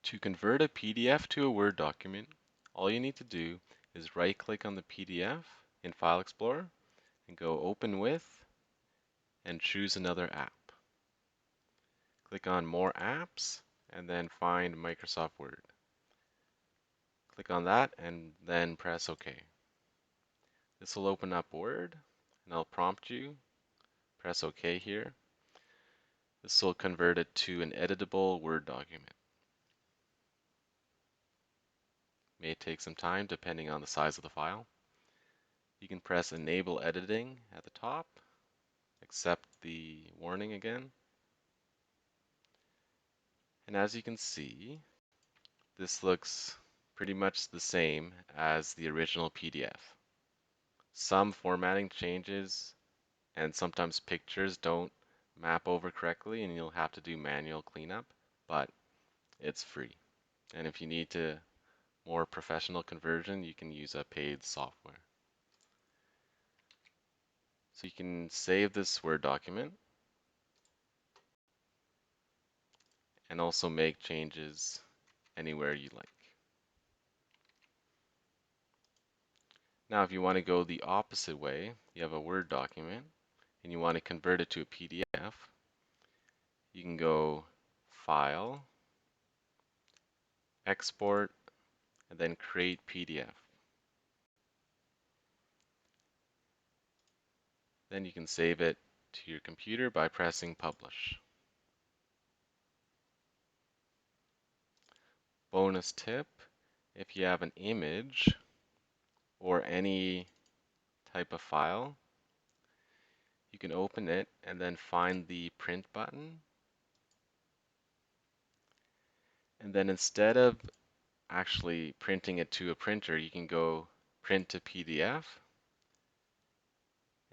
To convert a PDF to a Word document, all you need to do is right-click on the PDF in File Explorer and go Open With and choose another app. Click on More Apps and then find Microsoft Word. Click on that and then press OK. This will open up Word and I'll prompt you. Press OK here. This will convert it to an editable Word document. May take some time depending on the size of the file. You can press Enable Editing at the top, accept the warning again. And as you can see, this looks pretty much the same as the original PDF. Some formatting changes and sometimes pictures don't map over correctly and you'll have to do manual cleanup, but it's free. And if you need to more professional conversion, you can use a paid software. So you can save this Word document and also make changes anywhere you like. Now, if you want to go the opposite way, you have a Word document and you want to convert it to a PDF, you can go File, Export, and then Create PDF. Then you can save it to your computer by pressing Publish. Bonus tip, if you have an image or any type of file, you can open it and then find the print button. And then instead of actually printing it to a printer, you can go Print to PDF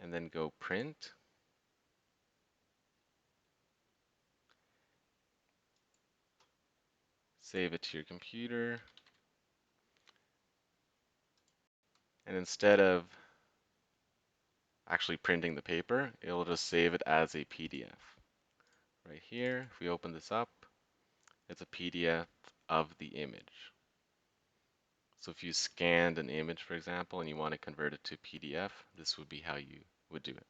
and then go Print. Save it to your computer. And instead of actually printing the paper, it'll just save it as a PDF. Right here, if we open this up, it's a PDF of the image. So if you scanned an image, for example, and you want to convert it to PDF, this would be how you would do it.